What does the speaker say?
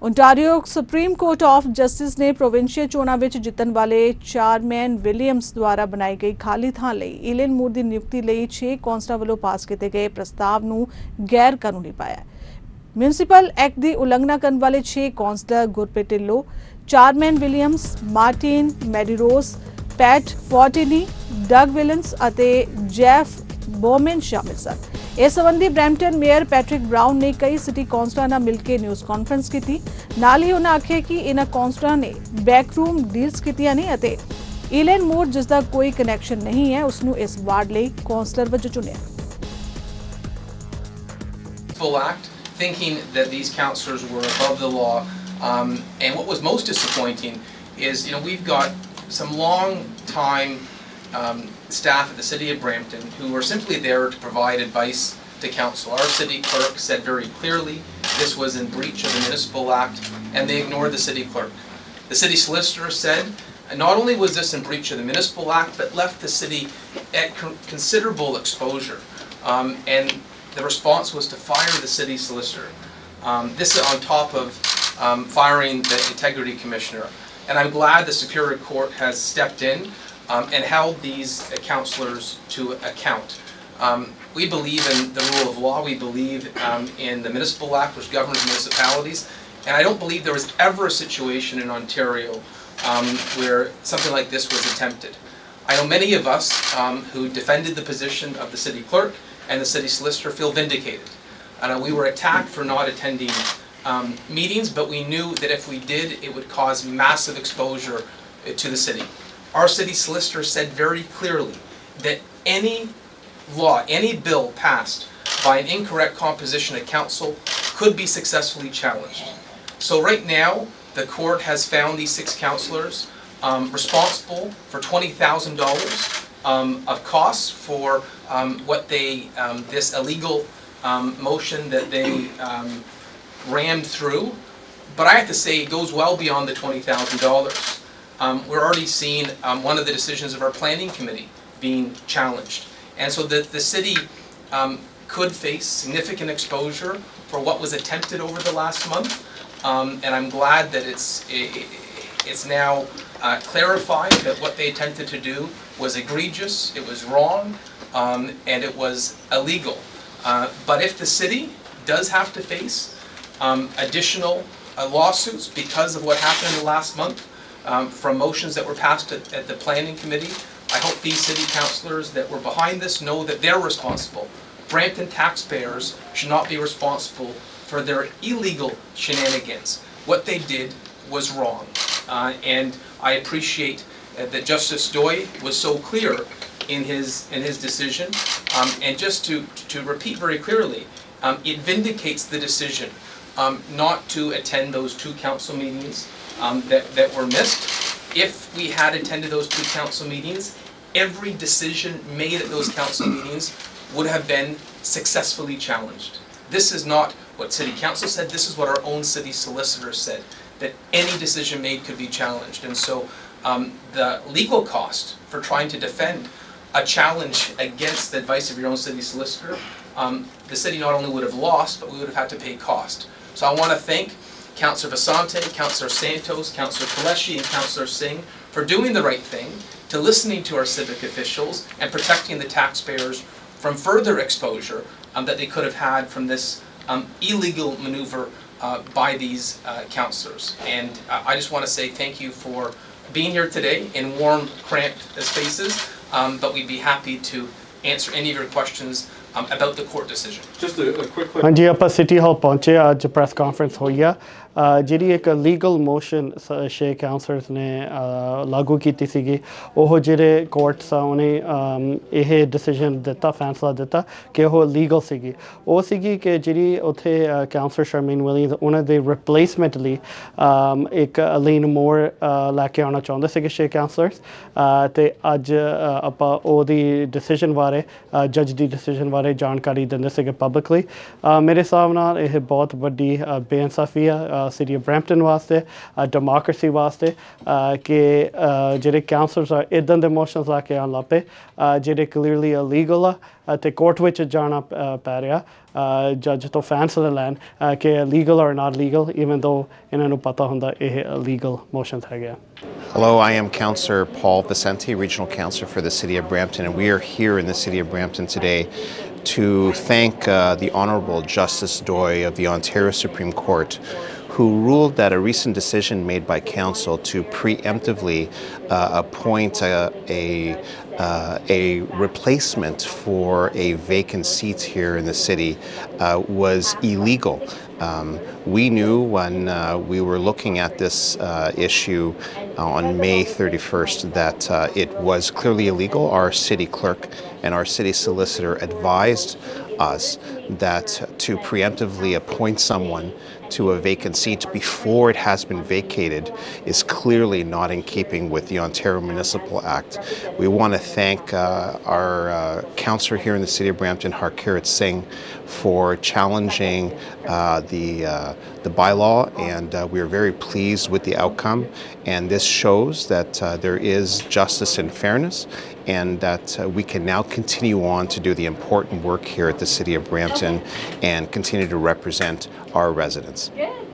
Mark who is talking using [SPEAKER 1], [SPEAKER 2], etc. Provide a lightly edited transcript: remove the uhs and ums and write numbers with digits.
[SPEAKER 1] Ontario supreme court of justice ने provincial चोणां विच जितण वाले चारमैन Williams द्वारा बनाई गई खाली थां लई ईलेन मूर की नियुक्ति लई 6 कौंसलर वालों पास किए गए प्रस्ताव नूं गैर कानूनी पाया। म्यूनसिपल एक्ट की उलंघना करने वाले 6 councillor Gurpreet Dhillon, Charmaine Williams, Martin Medeiros, Pat Fortini, Doug Williams और जैफ बोमेन शामिल सन। इस संबंधी ब्रैम्पटन मेयर पैट्रिक ब्राउन ने कई सिटी कौंसलर नाल मिलकर न्यूज़ कॉन्फ्रेंस की। नाल ही उन्होंने आख्या कि इन्हां कौंसलर ने बैकरूम डील्स कीतियां ने अते ईलेन मूर जिसका कोई कनैक्शन नहीं है उसनूं इस वार्ड लई councillor वजों Chuniya.
[SPEAKER 2] Thinking that these councillors were above the law, and what was most disappointing is, we've got some long time staff at the City of Brampton who were simply there to provide advice to council. Our city clerk said very clearly this was in breach of the Municipal Act, and they ignored the city clerk. The city solicitor said not only was this in breach of the Municipal Act, but left the city at considerable exposure. And the response was to fire the city solicitor. This is on top of firing the Integrity Commissioner. And I'm glad the Superior Court has stepped in and held these councillors to account. We believe in the rule of law. We believe in the Municipal Act, which governs municipalities. And I don't believe there was ever a situation in Ontario where something like this was attempted. I know many of us who defended the position of the city clerk and the city solicitor feel vindicated. We were attacked for not attending meetings, but we knew that if we did, it would cause massive exposure to the city. Our city solicitor said very clearly that any law, any bill passed by an incorrect composition of council could be successfully challenged. So right now, the court has found these 6 councillors responsible for $20,000 of costs for what they, this illegal motion that they rammed through. But I have to say it goes well beyond the $20,000. We're already seeing one of the decisions of our planning committee being challenged. And so the city could face significant exposure for what was attempted over the last month. And I'm glad that it's now clarified that what they attempted to do was egregious, it was wrong, and it was illegal. But if the city does have to face additional lawsuits because of what happened in the last month from motions that were passed at the planning committee, I hope these city councillors that were behind this know that they're responsible. Brampton taxpayers should not be responsible for their illegal shenanigans. What they did was wrong. And I appreciate that Justice Doy was so clear in his decision. And just to repeat very clearly, it vindicates the decision not to attend those 2 council meetings that were missed. If we had attended those 2 council meetings, every decision made at those council meetings would have been successfully challenged. This is not what City Council said, this is what our own city solicitor said, that any decision made could be challenged. And so the legal cost for trying to defend a challenge against the advice of your own city solicitor, the city not only would have lost, but we would have had to pay cost. So I want to thank Councillor Vasante, Councillor Santos, Councillor Kaleshi, and Councillor Singh for doing the right thing, to listening to our civic officials and protecting the taxpayers from further exposure that they could have had from this illegal maneuver by these councillors. And I just want to say thank you for being here today in warm, cramped spaces, but we'd be happy to answer any of your questions about the court decision.
[SPEAKER 3] Just a quick question.
[SPEAKER 4] हाँ जी, आप city hall पहुँचे, आज press conference हुई है ਜਿਹੜੀ ਇੱਕ legal motion 6 councillors ਨੇ ਲਾਗੂ ਕੀਤੀ ਸੀਗੀ। ਉਹ ਜਿਹੜੇ ਕੋਰਟਸ ਆ ਉਹਨੇ ਇਹ ਡਿਸੀਜਨ ਦਿੱਤਾ, ਫੈਸਲਾ ਦਿੱਤਾ ਕਿ ਉਹ ਲੀਗਲ ਸੀਗੀ। ਉਹ ਸੀਗੀ ਕਿ ਜਿਹੜੀ ਉੱਥੇ ਕਾਉਂਸਲਰ ਸ਼ਰਮੀਨ ਵਿਲੀਅਮਸ ਉਹਨਾਂ ਦੇ ਰਿਪਲੇਸਮੈਂਟ ਲਈ ਇੱਕ ਅਲੀਨ ਮੋਰ ਲੈ ਕੇ ਆਉਣਾ ਚਾਹੁੰਦੇ ਸੀਗੇ 6 ਕਾਉਂਸਲਰਸ। ਅਤੇ ਅੱਜ ਆਪਾਂ ਉਹਦੀ ਡਿਸੀਜਨ ਬਾਰੇ, ਜੱਜ ਦੀ ਡਿਸੀਜਨ ਬਾਰੇ ਜਾਣਕਾਰੀ ਦਿੰਦੇ ਸੀਗੇ ਪਬਲਿਕਲੀ। ਮੇਰੇ ਹਿਸਾਬ ਨਾਲ ਇਹ ਬਹੁਤ ਵੱਡੀ ਬੇਇਨਸਾਫੀ ਆ ਸਿਟੀ ਆਫ ਬਰੈਂਪਟਨ ਵਾਸਤੇ ਡੈਮੋਕ੍ਰੇਸੀ ਵਾਸਤੇ ਕਿ ਜਿਹੜੇ ਕਾਉਂਸਲਰਸ ਆ ਇੱਦਾਂ ਦੇ ਮੋਸ਼ਨਸ ਲਾ ਕੇ ਆਉਣ ਲੱਗ ਪਏ ਜਿਹੜੇ ਕਲੀਅਰਲੀ ਇਲੀਗਲ ਆ ਅਤੇ ਕੋਰਟ ਵਿੱਚ ਜਾਣਾ ਪੈ ਰਿਹਾ ਜੱਜ ਤੋਂ ਫੈਸਲਾ ਲੈਣ ਕਿ ਲੀਗਲ ਔਰ ਨਾਟ ਲੀਗਲ ਈਵਨ ਦੋ ਇਹਨਾਂ ਨੂੰ ਪਤਾ ਹੁੰਦਾ ਇਹ illegal motions ਹੈਗੇ ਆ.
[SPEAKER 3] Hello, I am Councillor Paul Vicente, Regional Councillor for the City of Brampton, and we are here in the City of Brampton today to thank the Honourable Justice Doy of the Ontario Supreme Court, who ruled that a recent decision made by Council to preemptively appoint a replacement for a vacant seat here in the city was illegal. We knew when we were looking at this issue on May 31st that it was clearly illegal. Our city clerk and our city solicitor advised us that to preemptively appoint someone to a vacant seat before it has been vacated is clearly not in keeping with the Ontario Municipal Act. We want to thank our councillor here in the City of Brampton, Harkirat Singh, for challenging the bylaw, and we are very pleased with the outcome, and this shows that there is justice and fairness, and that we can now continue on to do the important work here at the City of Brampton and continue to represent our residents.